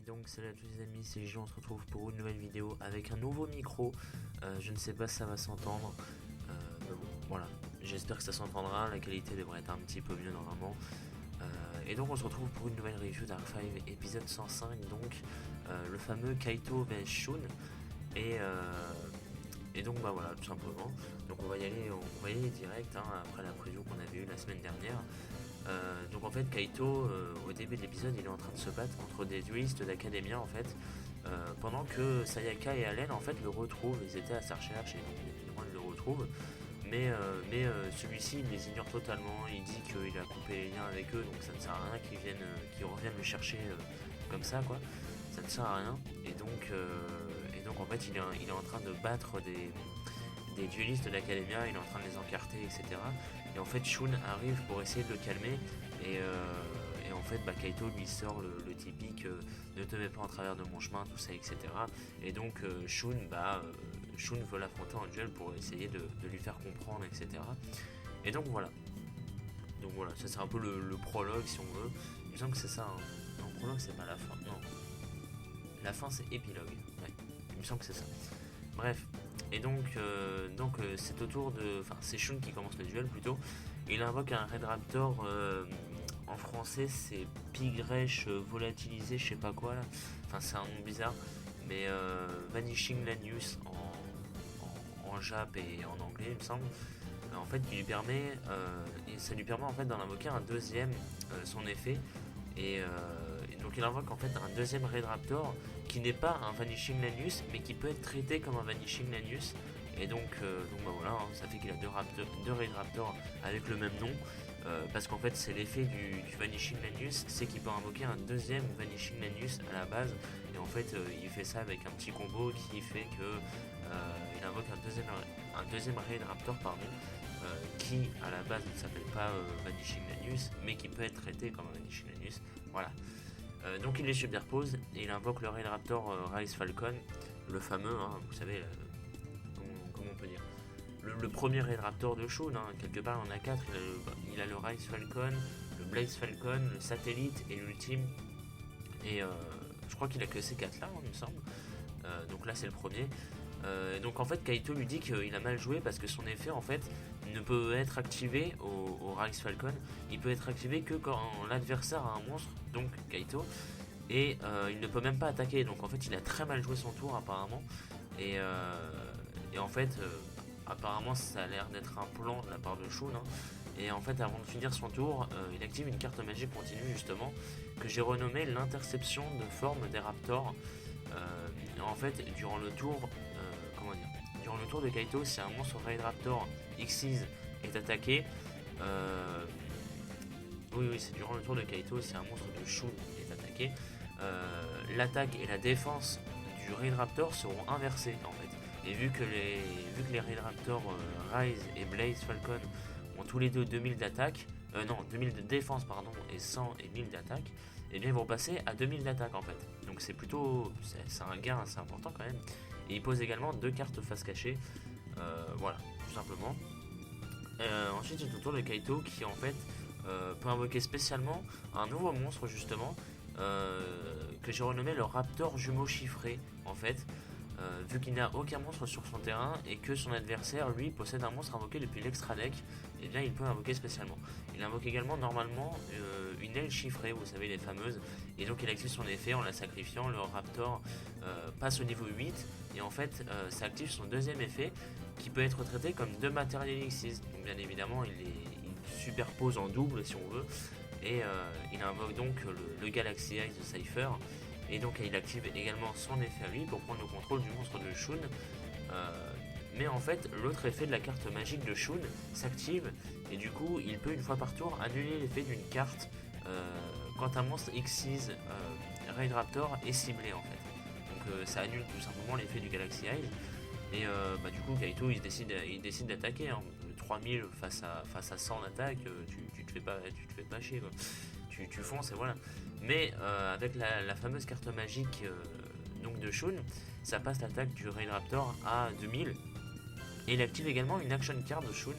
donc salut à tous les amis, c'est Gilles, on se retrouve pour une nouvelle vidéo avec un nouveau micro. Je ne sais pas si ça va s'entendre, mais bon, voilà, j'espère que ça s'entendra, la qualité devrait être un petit peu mieux normalement. Et donc on se retrouve pour une nouvelle review d'Arc 5 épisode 105, donc le fameux Kaito vs Shun. Et donc bah voilà, tout simplement. Donc on va y aller direct après la preview qu'on avait eue la semaine dernière. Donc en fait Kaito au début de l'épisode il est en train de se battre contre des duelistes d'Academia en fait, pendant que Sayaka et Allen en fait le retrouvent, ils étaient à sa recherche et donc les Pinois le retrouvent, mais celui-ci il les ignore totalement, il dit qu'il a coupé les liens avec eux, donc ça ne sert à rien qu'ils reviennent le chercher comme ça quoi, ça ne sert à rien, et donc en fait il est en train de battre des duelistes de l'Academia, il est en train de les encarter, etc. Et en fait, Shun arrive pour essayer de le calmer. Et en fait, Kaito lui sort le typique ne te mets pas en travers de mon chemin, tout ça, etc. Et donc, Shun veut l'affronter en duel pour essayer de lui faire comprendre, etc. Et donc, voilà. Ça c'est un peu le prologue, si on veut. Il me semble que c'est ça. Non, prologue, c'est pas la fin. Non. La fin, c'est épilogue. Ouais. Il me semble que c'est ça. Bref. Et donc c'est au tour de... Enfin, c'est Shun qui commence le duel plutôt. Il invoque un Red Raptor, en français c'est Pigresh volatilisé, je sais pas quoi là. Enfin, c'est un nom bizarre. Mais Vanishing Lanius en jap et en anglais, il me semble. En fait, ça lui permet en fait d'en invoquer un deuxième, son effet. Et donc il invoque en fait un deuxième Red Raptor qui n'est pas un Vanishing Lanius mais qui peut être traité comme un Vanishing Lanius. Et donc voilà, ça fait qu'il a deux Red Raptors avec le même nom, parce qu'en fait c'est l'effet du Vanishing Lanius, c'est qu'il peut invoquer un deuxième Vanishing Lanius à la base. Et en fait il fait ça avec un petit combo qui fait que il invoque un deuxième Red Raptor qui à la base ne s'appelle pas Vanishing Lanius mais qui peut être traité comme un Vanishing Lanius. Voilà. Donc il les superpose et il invoque le Raid Raptor Rise Falcon, le fameux, vous savez, comment on peut dire, le premier Raid Raptor de Shun, quelque part il en a 4, il a le Rise Falcon, le Blaze Falcon, le Satellite et l'Ultime, et je crois qu'il a que ces 4 là, il me semble. Donc là c'est le premier. Donc en fait Kaito lui dit qu'il a mal joué parce que son effet en fait ne peut être activé au Rise Falcon, il peut être activé que quand l'adversaire a un monstre, donc Kaito, et il ne peut même pas attaquer, donc en fait il a très mal joué son tour apparemment, et en fait apparemment ça a l'air d'être un plan de la part de Shun, et en fait avant de finir son tour il active une carte magique continue justement que j'ai renommée l'interception de forme des Raptors. En fait durant le tour de Kaito, si un monstre Raid Raptor Xyz est attaqué, oui, c'est durant le tour de Kaito, si un monstre de Shun est attaqué, l'attaque et la défense du Raid Raptor seront inversées en fait. Et vu que les Raid Raptor Rise et Blaze Falcon ont tous les deux 2000 d'attaque, 2000 de défense pardon, et 100 et 1000 d'attaque, et bien ils vont passer à 2000 d'attaque en fait. Donc c'est un gain assez important quand même. Et il pose également 2 cartes face cachée, voilà, tout simplement. Ensuite c'est au tour de Kaito qui en fait peut invoquer spécialement un nouveau monstre justement, que j'ai renommé le Raptor jumeau chiffré en fait. Vu qu'il n'a aucun monstre sur son terrain et que son adversaire lui possède un monstre invoqué depuis l'extra deck, et bien il peut invoquer spécialement. Il invoque également normalement une aile chiffrée, vous savez les fameuses, et donc il active son effet en la sacrifiant. Le Raptor passe au niveau 8 et en fait ça active son deuxième effet qui peut être traité comme 2 matériels Xyz. Donc bien évidemment il superpose en double si on veut, et il invoque donc le Galaxy Eyes de Cypher. Et donc il active également son effet à lui pour prendre le contrôle du monstre de Shun. Mais en fait l'autre effet de la carte magique de Shun s'active et du coup il peut une fois par tour annuler l'effet d'une carte quand un monstre Xyz Raid Raptor est ciblé en fait. Donc ça annule tout simplement l'effet du Galaxy Eyes. Et du coup Kaito il décide d'attaquer, 3000 face à 100 d'attaque, tu te fais pas chier quoi. Tu fonces et voilà. Mais avec la fameuse carte magique donc de Shun, ça passe l'attaque du Raid Raptor à 2000. Et il active également une action card de Shun,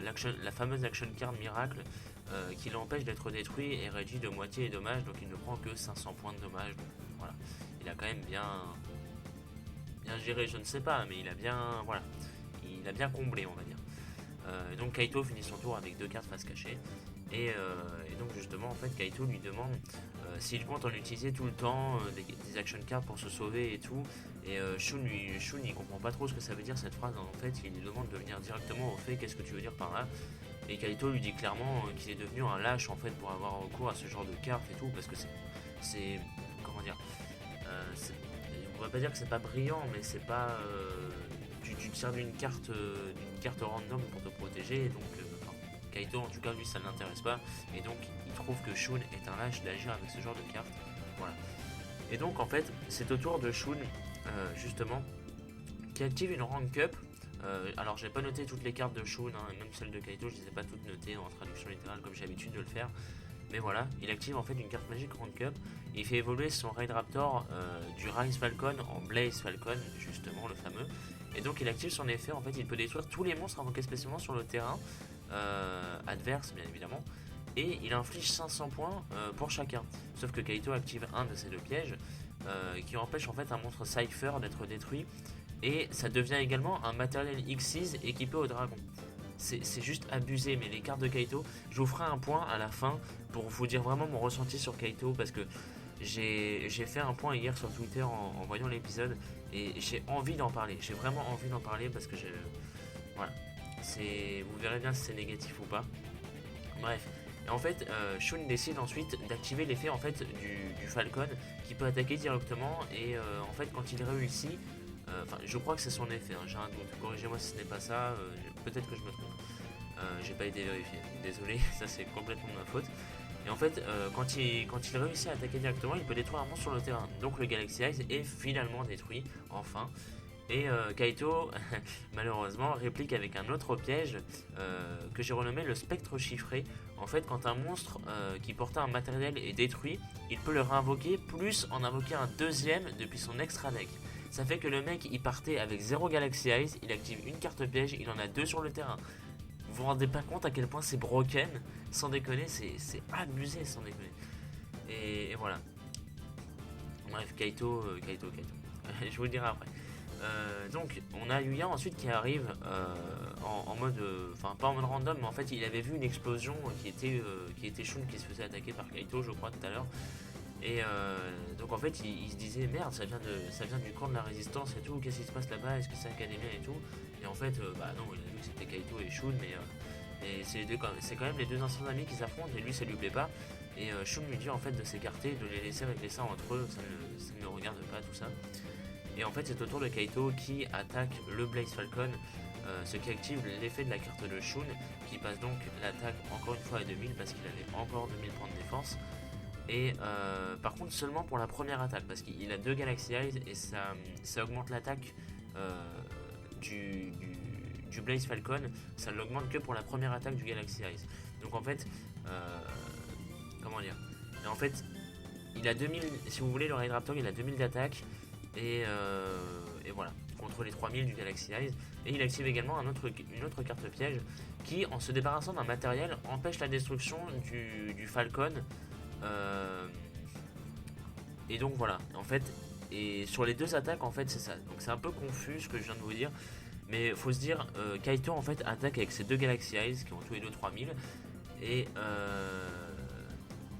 la fameuse action card miracle, qui l'empêche d'être détruit et réduit de moitié les dommages, donc il ne prend que 500 points de dommages. Donc, voilà. a quand même bien géré, je ne sais pas, mais il a bien, voilà, il a bien comblé, on va dire. Donc Kaito finit son tour avec 2 cartes face cachée. Et donc justement en fait Kaito lui demande s'il compte en utiliser tout le temps des action cards pour se sauver et tout. Et Shun il comprend pas trop ce que ça veut dire cette phrase. En fait il lui demande de venir directement au fait, qu'est-ce que tu veux dire par là. Et Kaito lui dit clairement qu'il est devenu un lâche en fait pour avoir recours à ce genre de cartes et tout, parce que c'est comment dire, on va pas dire que c'est pas brillant, mais c'est pas tu te sers d'une carte random pour te protéger, et donc Kaito en tout cas lui ça ne l'intéresse pas, et donc il trouve que Shun est un lâche d'agir avec ce genre de carte. Voilà. Et donc en fait c'est au tour de Shun justement qui active une rank up. Alors j'ai pas noté toutes les cartes de Shun, hein, même celles de Kaito je les ai pas toutes notées en traduction littérale comme j'ai l'habitude de le faire. Mais voilà, il active en fait une carte magique rank up. Il fait évoluer son Raid Raptor du Rise Falcon en Blaze Falcon, justement le fameux. Et donc il active son effet, en fait il peut détruire tous les monstres invoqués spécialement sur le terrain, adverse bien évidemment. Et il inflige 500 points pour chacun. Sauf que Kaito active un de ces 2 pièges qui empêche en fait un monstre Cypher d'être détruit. Et ça devient également un matériel Xyz équipé au dragon. C'est juste abusé, mais les cartes de Kaito, je vous ferai un point à la fin pour vous dire vraiment mon ressenti sur Kaito, parce que j'ai fait un point hier sur Twitter en voyant l'épisode, et j'ai envie d'en parler, j'ai vraiment envie d'en parler parce que voilà, vous verrez bien si c'est négatif ou pas. Bref, et en fait Shun décide ensuite d'activer l'effet en fait du Falcon qui peut attaquer directement, et en fait quand il réussit, enfin je crois que c'est son effet, hein, j'ai un doute, corrigez-moi si ce n'est pas ça, peut-être que je me trompe. J'ai pas été vérifié, désolé, ça c'est complètement de ma faute. Et en fait, quand il réussit à attaquer directement, il peut détruire un monstre sur le terrain. Donc le Galaxy Eyes est finalement détruit, enfin. Et Kaito, malheureusement, réplique avec un autre piège que j'ai renommé le spectre chiffré. En fait, quand un monstre qui portait un matériel est détruit, il peut le réinvoquer, plus en invoquer un deuxième depuis son extra deck. Ça fait que le mec, il partait avec 0 Galaxy Eyes, il active une carte piège, il en a 2 sur le terrain. Vous vous rendez pas compte à quel point c'est broken, sans déconner, c'est abusé sans déconner. Et voilà. Bref, Kaito. Je vous le dirai après. Donc on a Yuya ensuite qui arrive en mode, enfin pas en mode random, mais en fait il avait vu une explosion qui était Shun qui se faisait attaquer par Kaito, je crois, tout à l'heure. Et donc en fait il se disait merde, ça vient du camp de la résistance et tout, qu'est-ce qui se passe là-bas, est-ce que c'est Academia et tout. Et en fait bah non, il a vu que c'était Kaito et Shun, mais c'est quand même les 2 anciens amis qui s'affrontent, et lui ça lui plaît pas. Et Shun lui dit en fait de s'écarter, de les laisser régler ça entre eux, ça ne me regarde pas tout ça. Et en fait c'est au tour de Kaito qui attaque le Blaze Falcon, ce qui active l'effet de la carte de Shun, qui passe donc l'attaque encore une fois à 2000 parce qu'il avait encore 2000 points de défense. Et par contre seulement pour la première attaque, parce qu'il a 2 Galaxy Eyes et ça augmente l'attaque du Blaze Falcon, ça ne l'augmente que pour la première attaque du Galaxy Eyes. Donc en fait, comment dire, et en fait il a 2000, si vous voulez le Raid Raptor il a 2000 d'attaque, et voilà, contre les 3000 du Galaxy Eyes. Et il active également une autre carte piège qui, en se débarrassant d'un matériel, empêche la destruction du Falcon. Et donc voilà, en fait, et sur les 2 attaques, en fait, c'est ça. Donc c'est un peu confus ce que je viens de vous dire, mais faut se dire, Kaito en fait attaque avec ses 2 Galaxy Eyes qui ont tous les 2 3000, et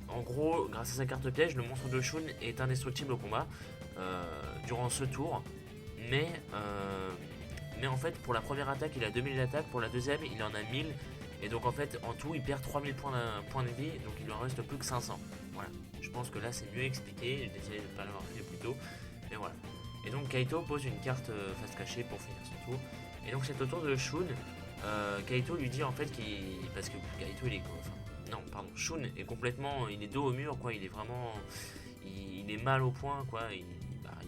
en gros, grâce à sa carte piège, le monstre de Shun est indestructible au combat durant ce tour, mais en fait pour la première attaque il a 2000 d'attaque, pour la deuxième il en a 1000, et donc en fait en tout il perd 3000 points de vie, donc il lui en reste plus que 500. Voilà, je pense que là c'est mieux expliqué, désolé de ne pas l'avoir fait plus tôt, mais voilà. Et donc Kaito pose une carte face cachée pour finir son tour, et donc c'est au tour de Shun. Kaito lui dit en fait parce que Kaito il est Shun est complètement, il est dos au mur quoi, il est vraiment, il est mal au point quoi,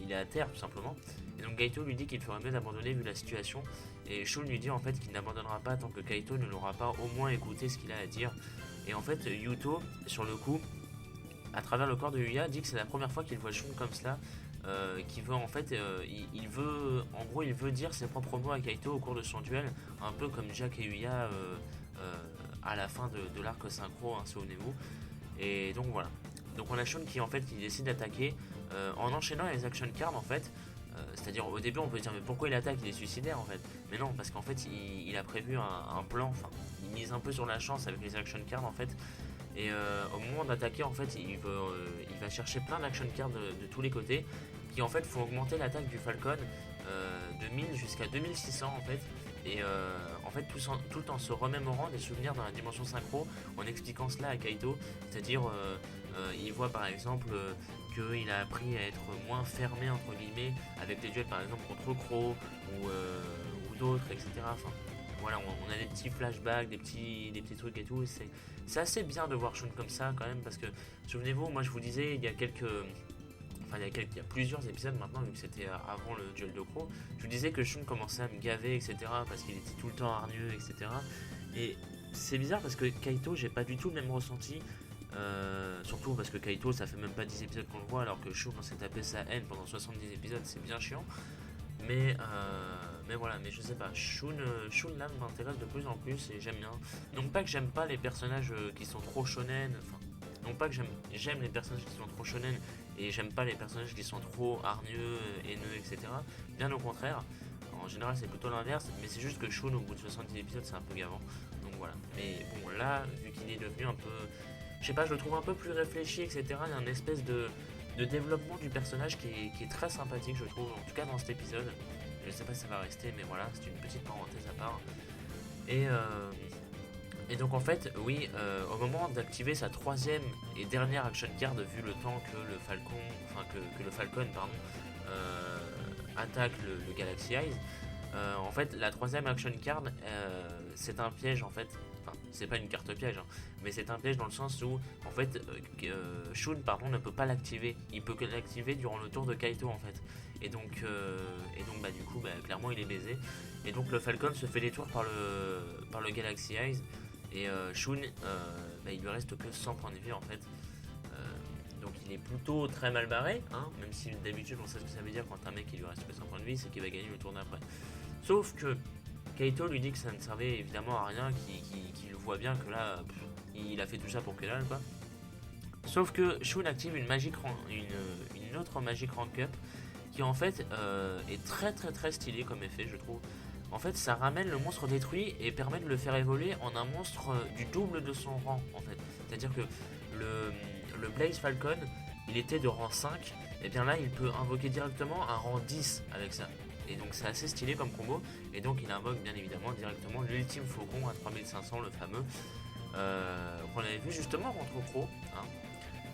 il est à terre tout simplement. Et donc Kaito lui dit qu'il ferait mieux d'abandonner vu la situation, et Shun lui dit en fait qu'il n'abandonnera pas tant que Kaito ne l'aura pas au moins écouté ce qu'il a à dire. Et en fait Yuto sur le coup, à travers le corps de Yuya, dit que c'est la première fois qu'il voit Shun comme cela, qui veut en fait, il veut dire ses propres mots à Kaito au cours de son duel, un peu comme Jack et Yuya à la fin de l'arc synchro, hein, souvenez-vous. Et donc voilà. Donc on a Shun qui en fait qui décide d'attaquer en enchaînant les action cards en fait. C'est-à-dire au début on peut se dire mais pourquoi il attaque, il est suicidaire en fait. Mais non, parce qu'en fait il a prévu un plan, enfin il mise un peu sur la chance avec les action cards en fait. Et au moment d'attaquer en fait il va chercher plein d'action cards de tous les côtés qui en fait font augmenter l'attaque du Falcon de 1000 jusqu'à 2600 en fait. Et en fait tout en se remémorant des souvenirs dans la dimension synchro, en expliquant cela à Kaito, c'est-à-dire il voit par exemple qu'il a appris à être moins fermé entre guillemets avec les duels par exemple contre Crow ou d'autres, etc. Enfin, voilà, on a des petits flashbacks, des petits trucs et tout. C'est assez bien de voir Shun comme ça quand même, parce que souvenez-vous, moi je vous disais il y a il y a plusieurs épisodes maintenant, vu que c'était avant le duel de Crow, je vous disais que Shun commençait à me gaver, etc. parce qu'il était tout le temps hargneux, etc. Et c'est bizarre parce que Kaito, j'ai pas du tout le même ressenti. Surtout parce que Kaito, ça fait même pas 10 épisodes qu'on le voit, alors que Shun, on s'est tapé sa haine pendant 70 épisodes, c'est bien chiant. Mais voilà, mais je sais pas, Shun là m'intéresse de plus en plus et j'aime bien. Non pas que j'aime pas les personnages qui sont trop shonen, enfin, non pas que j'aime les personnages qui sont trop shonen et j'aime pas les personnages qui sont trop hargneux, haineux, etc. Bien au contraire, en général c'est plutôt l'inverse, mais c'est juste que Shun au bout de 70 épisodes c'est un peu gavant. Donc voilà, mais bon là, vu qu'il est devenu un peu, je sais pas, je le trouve un peu plus réfléchi, etc. Il y a une espèce de développement du personnage qui est très sympathique, je trouve, en tout cas dans cet épisode. Je sais pas si ça va rester, mais voilà, c'est une petite parenthèse à part. Et donc en fait, oui, au moment d'activer sa troisième et dernière action card, vu le temps que le Falcon, attaque le Galaxy Eyes, en fait, la troisième action card, c'est un piège en fait. Enfin, c'est pas une carte piège, hein, mais c'est un piège dans le sens où, en fait, Shun, ne peut pas l'activer. Il peut que l'activer durant le tour de Kaito, en fait. Et donc bah, du coup, bah, clairement, il est baisé. Et donc, le Falcon se fait détruire par le Galaxy Eyes. Et Shun, bah, il lui reste que 100 points de vie, en fait. Donc, il est plutôt très mal barré, hein, même si d'habitude, on sait ce que ça veut dire quand un mec il lui reste que 100 points de vie, c'est qu'il va gagner le tour d'après. Sauf que Kaito lui dit que ça ne servait évidemment à rien, qu'il voit bien que là, il a fait tout ça pour que dalle, quoi. Sauf que Shun active une autre Magic Rank Up qui en fait est très très très stylé comme effet, je trouve. En fait, ça ramène le monstre détruit et permet de le faire évoluer en un monstre du double de son rang, en fait. C'est-à-dire que le Blaze Falcon, il était de rang 5, et bien là, il peut invoquer directement un rang 10 avec ça. Et donc c'est assez stylé comme combo. Et donc il invoque bien évidemment directement l'ultime faucon à 3500, le fameux qu'on avait vu justement contre Crow, hein.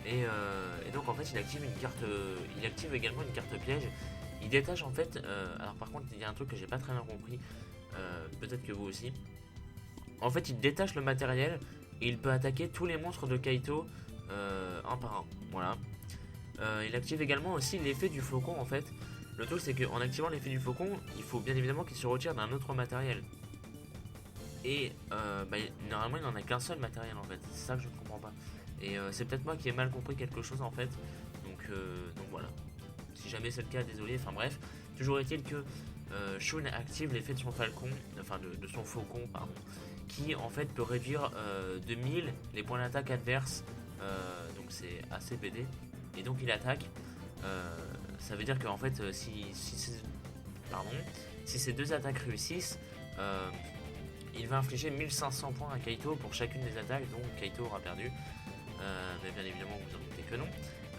Et donc en fait il active également une carte piège. Il détache en fait, alors par contre il y a un truc que j'ai pas très bien compris, peut-être que vous aussi. En fait il détache le matériel et il peut attaquer tous les monstres de Kaito un par un, voilà. Il active également aussi l'effet du faucon en fait. Le truc c'est qu'en activant l'effet du faucon, il faut bien évidemment qu'il se retire d'un autre matériel. Et normalement il n'en a qu'un seul matériel en fait, c'est ça que je ne comprends pas. Et c'est peut-être moi qui ai mal compris quelque chose en fait. Donc voilà. Si jamais c'est le cas, désolé, enfin bref. Toujours est-il que Shun active l'effet de son falcon, enfin de son faucon, pardon, qui en fait peut réduire de 1000 les points d'attaque adverses. Donc c'est assez pédé. Et donc il attaque. Ça veut dire qu'en fait, si ces deux attaques réussissent, il va infliger 1500 points à Kaito pour chacune des attaques, donc Kaito aura perdu. Mais bien évidemment, vous en doutez que non.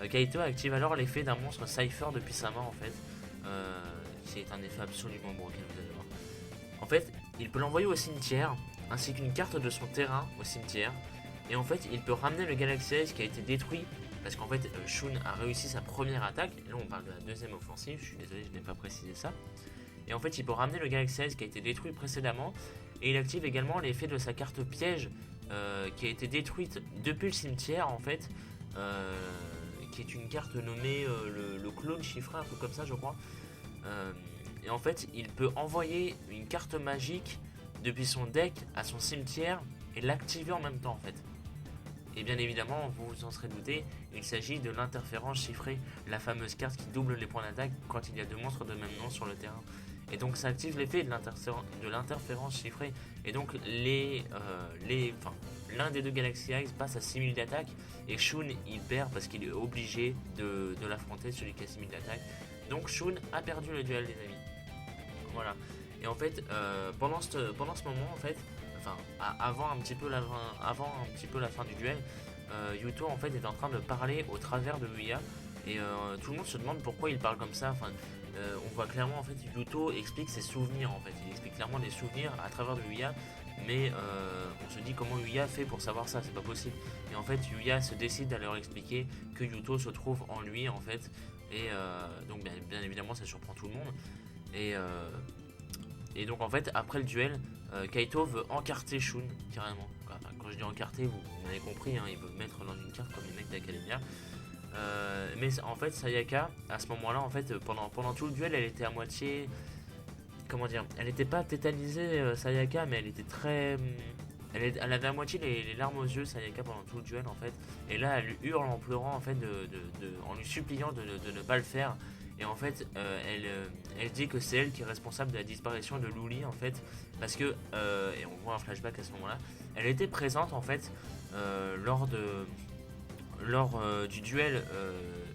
Kaito active alors l'effet d'un monstre Cypher depuis sa main en fait. C'est un effet absolument broken, vous allez voir. En fait, il peut l'envoyer au cimetière, ainsi qu'une carte de son terrain au cimetière. Et en fait, il peut ramener le Galaxy Ace qui a été détruit. Parce qu'en fait, Shun a réussi sa première attaque. Et là, on parle de la deuxième offensive. Je suis désolé, je n'ai pas précisé ça. Et en fait, il peut ramener le Galaxy Ace qui a été détruit précédemment. Et il active également l'effet de sa carte piège qui a été détruite depuis le cimetière, en fait. Qui est une carte nommée le clone chiffré, un truc comme ça, je crois. Et en fait, il peut envoyer une carte magique depuis son deck à son cimetière et l'activer en même temps, en fait. Et bien évidemment, vous vous en serez douté, il s'agit de l'interférence chiffrée, la fameuse carte qui double les points d'attaque quand il y a deux monstres de même nom sur le terrain. et donc ça active l'effet de l'interférence chiffrée, et donc l'un des deux Galaxy Eyes passe à 6000 d'attaque, et Shun il perd parce qu'il est obligé de l'affronter, celui qui a 6000 d'attaque. Donc Shun a perdu le duel, les amis. Voilà. Et en fait, pendant ce moment, en fait, enfin, avant un petit peu la fin du duel, Yuto en fait est en train de parler au travers de Yuya, et tout le monde se demande pourquoi il parle comme ça. Enfin, on voit clairement en fait Yuto explique ses souvenirs, en fait, il explique clairement des souvenirs à travers de Yuya, mais on se dit comment Yuya fait pour savoir ça, c'est pas possible. Et en fait Yuya se décide à leur expliquer que Yuto se trouve en lui, en fait, et donc bien évidemment ça surprend tout le monde. Et donc en fait après le duel, Kaito veut encarter Shun carrément. Enfin, quand je dis encarter, vous m'avez compris, hein, il veut mettre dans une carte comme les mecs d'Academia. Mais en fait Sayaka à ce moment là, en fait pendant tout le duel, elle était à moitié, comment dire, elle n'était pas tétanisée, Sayaka, mais elle était très elle avait à moitié les larmes aux yeux, Sayaka, pendant tout le duel, en fait. Et là elle hurle en pleurant, en fait, en lui suppliant de ne pas le faire. Et en fait elle dit que c'est elle qui est responsable de la disparition de Luli, en fait, parce que et on voit un flashback à ce moment là, elle était présente, en fait, lors du duel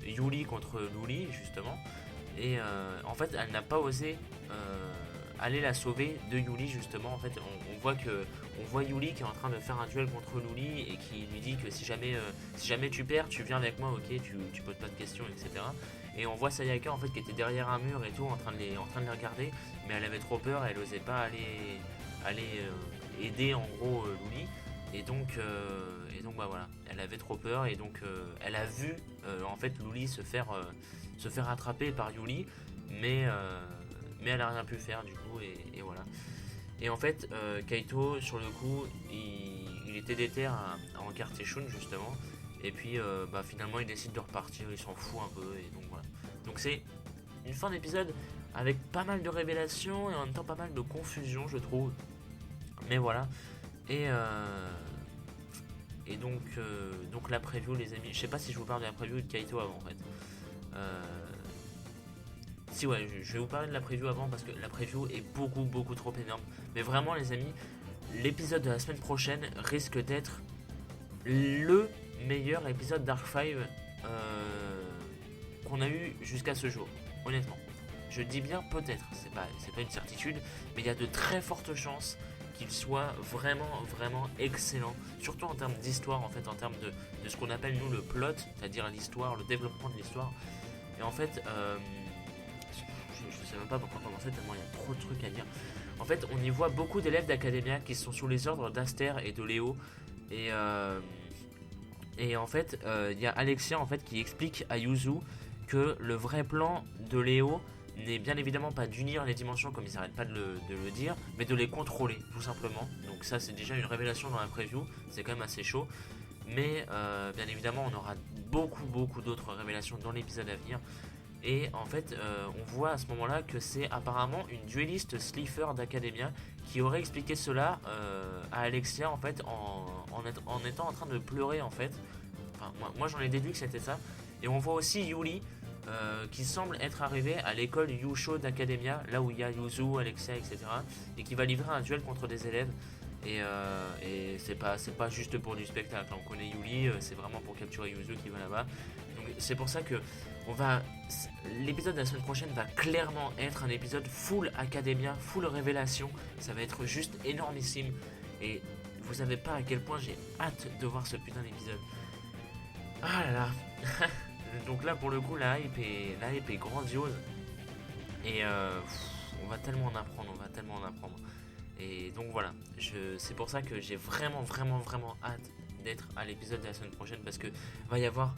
Yuli contre Luli, justement. Et en fait elle n'a pas osé aller la sauver de Yuli, justement. En fait on voit Yuli qui est en train de faire un duel contre Luli, et qui lui dit que si jamais tu perds, tu viens avec moi, ok, tu poses pas de questions, etc. Et on voit Sayaka, en fait, qui était derrière un mur et tout, en train de les regarder, mais elle avait trop peur, elle osait pas aller aider, en gros, Luli. Et donc bah voilà, elle avait trop peur, et donc elle a vu en fait Luli se faire attraper par Yuli, mais elle a rien pu faire du coup, et voilà. Et en fait Kaito, sur le coup, il était déter à encarter Shun, justement, et puis bah finalement il décide de repartir, il s'en fout un peu, et donc voilà. Donc c'est une fin d'épisode avec pas mal de révélations et en même temps pas mal de confusion, je trouve, mais voilà. Et donc la preview, les amis, je sais pas si je vous parle de la preview de Kaito avant, en fait. Si, ouais, je vais vous parler de la preview avant, parce que la preview est beaucoup trop énorme. Mais vraiment, les amis, l'épisode de la semaine prochaine risque d'être le meilleur épisode d'Arc 5 qu'on a eu jusqu'à ce jour, honnêtement. Je dis bien peut-être, c'est pas une certitude, mais il y a de très fortes chances qu'il soit vraiment excellent, surtout en termes d'histoire, en fait, en termes de ce qu'on appelle nous le plot, c'est-à-dire l'histoire, le développement de l'histoire. Et en fait, je sais même pas pourquoi commencer, tellement il y a trop de trucs à dire. En fait, on y voit beaucoup d'élèves d'Academia qui sont sous les ordres d'Aster et de Léo, et en fait, il y a Alexia, en fait, qui explique à Yuzu que le vrai plan de Léo n'est bien évidemment pas d'unir les dimensions, comme ils n'arrêtent pas de le dire, mais de les contrôler, tout simplement. Donc ça, c'est déjà une révélation dans la preview, c'est quand même assez chaud. Mais bien évidemment, on aura beaucoup d'autres révélations dans l'épisode à venir. Et en fait, on voit à ce moment-là que c'est apparemment une dueliste Slifer d'Academia qui aurait expliqué cela à Alexia, en fait, en étant en train de pleurer, en fait. Enfin, moi j'en ai déduit que c'était ça. Et on voit aussi Yuli qui semble être arrivé à l'école Yusho d'Academia, là où il y a Yuzu, Alexia, etc. Et qui va livrer un duel contre des élèves. Et c'est pas juste pour du spectacle. On connaît Yuli, c'est vraiment pour capturer Yuzu qui va là-bas. Donc c'est pour ça que l'épisode de la semaine prochaine va clairement être un épisode full Academia, full révélation. Ça va être juste énormissime. Et vous savez pas à quel point j'ai hâte de voir ce putain d'épisode. Ah là là. Donc là, pour le coup, la hype est grandiose. Et on va tellement en apprendre, Et donc voilà, c'est pour ça que j'ai vraiment hâte d'être à l'épisode de la semaine prochaine, parce que va y avoir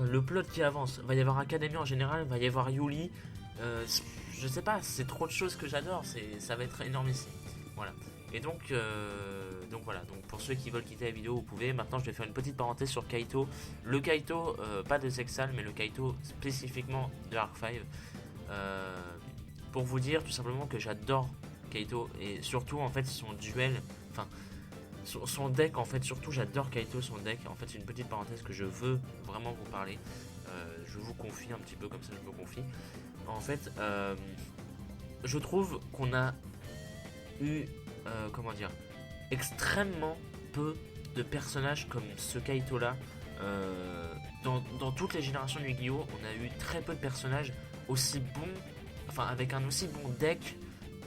le plot qui avance, va y avoir Academia en général, va y avoir Yuli. Je sais pas, c'est trop de choses que j'adore, ça va être énormissime. Voilà. Et donc voilà, donc pour ceux qui veulent quitter la vidéo, vous pouvez. Maintenant, je vais faire une petite parenthèse sur Kaito. Le Kaito, pas de Sexal, mais le Kaito spécifiquement de Arc 5. Pour vous dire tout simplement que j'adore Kaito, et surtout en fait son duel, enfin son deck, en fait, surtout j'adore Kaito, son deck. En fait, c'est une petite parenthèse que je veux vraiment vous parler. Je vous confie un petit peu, comme ça je me confie. En fait, je trouve qu'on a eu, comment dire, extrêmement peu de personnages comme ce Kaito là. Dans toutes les générations de Yu-Gi-Oh! On a eu très peu de personnages aussi bons, enfin avec un aussi bon deck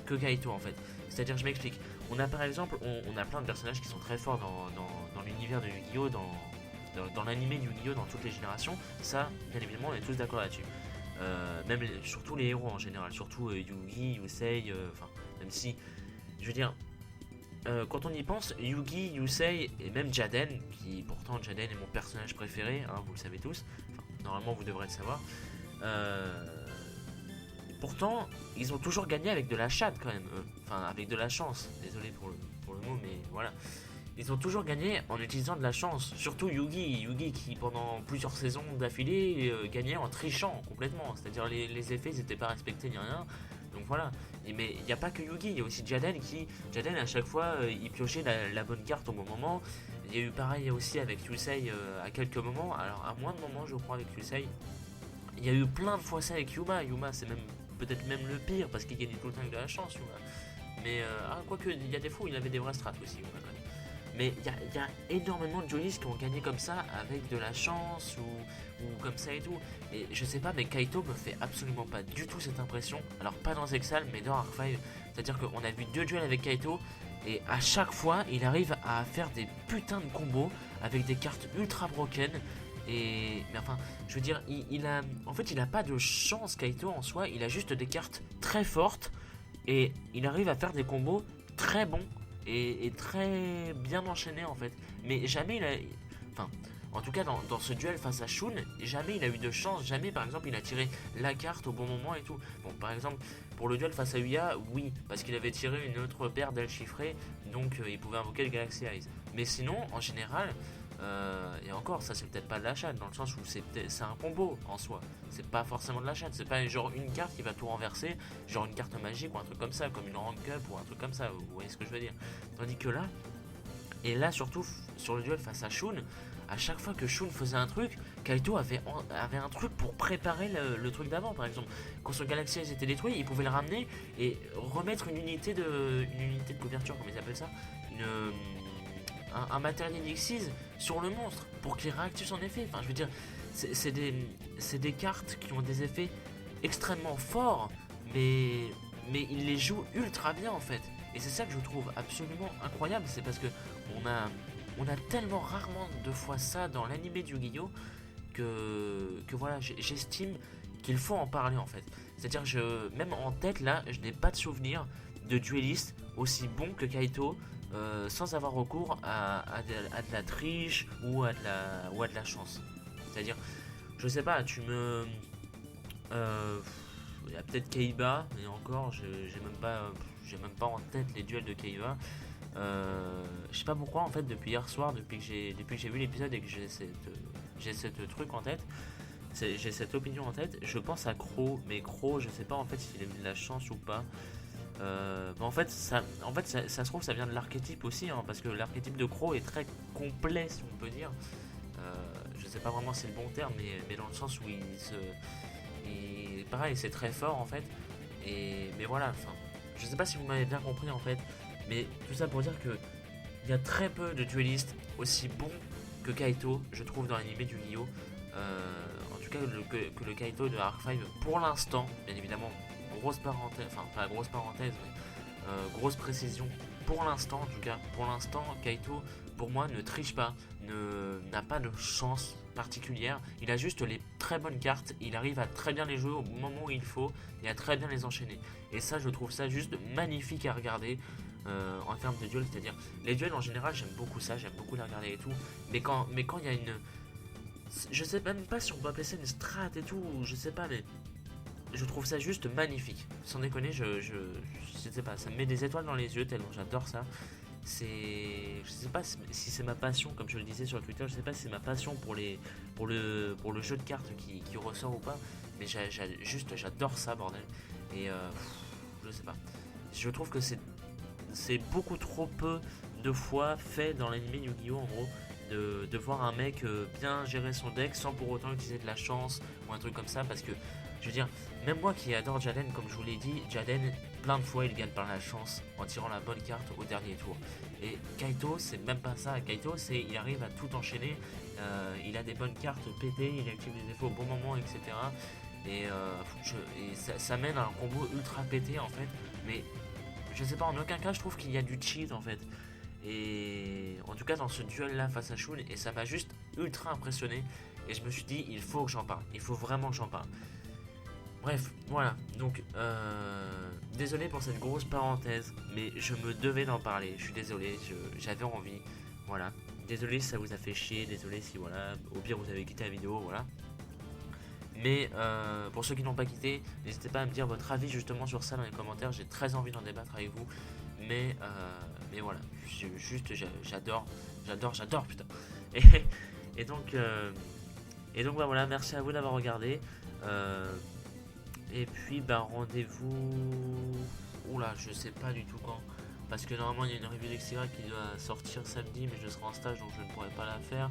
que Kaito en fait. C'est-à-dire, je m'explique. On a par exemple, on a plein de personnages qui sont très forts dans l'univers de Yu-Gi-Oh! Dans l'anime de Yu-Gi-Oh! Dans toutes les générations. Ça, bien évidemment, on est tous d'accord là-dessus. Même surtout les héros en général, surtout Yugi, Yusei, enfin, même si, je veux dire, quand on y pense, Yugi, Yusei et même Jaden, qui pourtant Jaden est mon personnage préféré, hein, vous le savez tous, enfin, normalement vous devrez le savoir, euh, pourtant ils ont toujours gagné avec de la chatte quand même, enfin avec de la chance, désolé pour le mot, mais voilà. Ils ont toujours gagné en utilisant de la chance, surtout Yugi qui pendant plusieurs saisons d'affilée gagnait en trichant complètement, c'est-à-dire les effets n'étaient pas respectés ni rien, donc voilà. Mais il n'y a pas que Yugi, il y a aussi Jaden à chaque fois il piochait la bonne carte au bon moment. Il y a eu pareil aussi avec Yusei à quelques moments, alors à moins de moments je crois avec Yusei. Il y a eu plein de fois ça avec Yuma c'est même peut-être même le pire parce qu'il gagnait tout le temps avec de la chance Yuma. Mais quoique il y a des fois où il avait des vraies strates aussi Yuma quand même. Mais il y a énormément de duelistes qui ont gagné comme ça, avec de la chance ou comme ça et tout. Et je sais pas, mais Kaito me fait absolument pas du tout cette impression. Alors, pas dans Exal, mais dans Arc 5. C'est-à-dire qu'on a vu 2 duels avec Kaito, et à chaque fois, il arrive à faire des putains de combos avec des cartes ultra broken. Mais enfin, je veux dire, en fait, il a pas de chance Kaito en soi, il a juste des cartes très fortes, et il arrive à faire des combos très bons et très bien enchaîné en fait. Mais jamais il a. Enfin, en tout cas, dans ce duel face à Shun, jamais il a eu de chance. Jamais, par exemple, il a tiré la carte au bon moment et tout. Bon, par exemple, pour le duel face à Uya, oui, parce qu'il avait tiré une autre paire d'ailes chiffrées, donc il pouvait invoquer le Galaxy Eyes. Mais sinon, en général, et encore, ça c'est peut-être pas de la chatte, dans le sens où c'est un combo en soi. C'est pas forcément de la chatte, c'est pas genre une carte qui va tout renverser, genre une carte magique ou un truc comme ça, comme une rank up ou un truc comme ça, vous voyez ce que je veux dire. Tandis que là, et là surtout sur le duel face à Shun, à chaque fois que Shun faisait un truc, Kaito avait un truc pour préparer le truc d'avant. Par exemple, quand son Galaxy Eyes était détruit, il pouvait le ramener et remettre une unité de couverture, comme ils appellent ça, un matériel Xyz sur le monstre pour qu'il réactive son effet. Enfin, je veux dire, c'est des cartes qui ont des effets extrêmement forts, mais il les joue ultra bien en fait. Et c'est ça que je trouve absolument incroyable, c'est parce que on a tellement rarement de fois ça dans l'animé du Yu-Gi-Oh! Que voilà, j'estime qu'il faut en parler en fait. C'est-à-dire, même en tête là, je n'ai pas de souvenir de dueliste aussi bon que Kaito sans avoir recours à de la triche ou à de la chance. C'est-à-dire, je sais pas, il y a peut-être Kaiba, mais encore, j'ai même pas en tête les duels de Kaiba. Je sais pas pourquoi en fait depuis hier soir, depuis que j'ai vu l'épisode et que j'ai cette truc en tête, j'ai cette opinion en tête, je pense à Crow, mais Crow je sais pas en fait s'il a eu de la chance ou pas. En fait ça se trouve ça vient de l'archétype aussi hein, parce que l'archétype de Crow est très complet si on peut dire. Je sais pas vraiment si c'est le bon terme, mais dans le sens où pareil c'est très fort en fait. Mais voilà, enfin je sais pas si vous m'avez bien compris en fait. Mais tout ça pour dire que il y a très peu de duellistes aussi bons que Kaito, je trouve, dans l'anime du Yu-Gi-Oh! En tout cas, que le Kaito de Arc 5, pour l'instant, bien évidemment, grosse parenthèse, enfin, pas grosse parenthèse, mais grosse précision. Pour l'instant, en tout cas, pour l'instant, Kaito, pour moi, ne triche pas, n'a pas de chance particulière. Il a juste les très bonnes cartes, il arrive à très bien les jouer au moment où il faut et à très bien les enchaîner. Et ça, je trouve ça juste magnifique à regarder. En termes de duels, c'est-à-dire les duels en général j'aime beaucoup ça, j'aime beaucoup les regarder et tout, mais quand il y a je sais même pas si on peut appeler ça une strat et tout, je sais pas, mais je trouve ça juste magnifique, sans déconner, je sais pas, ça me met des étoiles dans les yeux tellement j'adore ça. Je sais pas si c'est ma passion, comme je le disais sur Twitter, je sais pas si c'est ma passion pour le jeu de cartes qui ressort ou pas, mais j'adore ça bordel. Et je sais pas, je trouve que c'est beaucoup trop peu de fois fait dans l'anime Yu-Gi-Oh! En gros, de voir un mec bien gérer son deck sans pour autant utiliser de la chance ou un truc comme ça, parce que Je veux dire, même moi qui adore Jaden, comme je vous l'ai dit, Jaden, plein de fois, il gagne par la chance en tirant la bonne carte au dernier tour. Et Kaito, c'est même pas ça. Kaito, c'est il arrive à tout enchaîner. Il a des bonnes cartes pétées, il active les effets au bon moment, etc. Et ça mène à un combo ultra pété en fait. Mais je sais pas, en aucun cas, je trouve qu'il y a du cheat en fait. Et en tout cas, dans ce duel là face à Shun, et ça m'a juste ultra impressionné. Et je me suis dit, il faut que j'en parle. Il faut vraiment que j'en parle. Bref, voilà. Donc, désolé pour cette grosse parenthèse, mais je me devais d'en parler. Je suis désolé, j'avais envie. Voilà. Désolé si ça vous a fait chier. Désolé si, voilà, au pire vous avez quitté la vidéo. Voilà. Mais pour ceux qui n'ont pas quitté, n'hésitez pas à me dire votre avis justement sur ça dans les commentaires. J'ai très envie d'en débattre avec vous. Mais voilà. J'adore, putain. Et, et donc, bah, voilà, merci à vous d'avoir regardé. Et puis bah rendez-vous. Oula, je sais pas du tout quand. Parce que normalement il y a une review d'Exira qui doit sortir samedi, mais je serai en stage donc je ne pourrai pas la faire.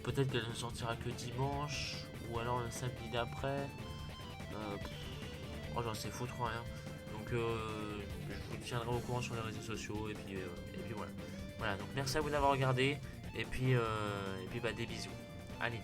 Peut-être qu'elle ne sortira que dimanche, ou alors le samedi d'après. Oh j'en sais foutre rien. Donc je vous tiendrai au courant sur les réseaux sociaux et puis voilà. Voilà, donc merci à vous d'avoir regardé. Et puis bah des bisous. Allez.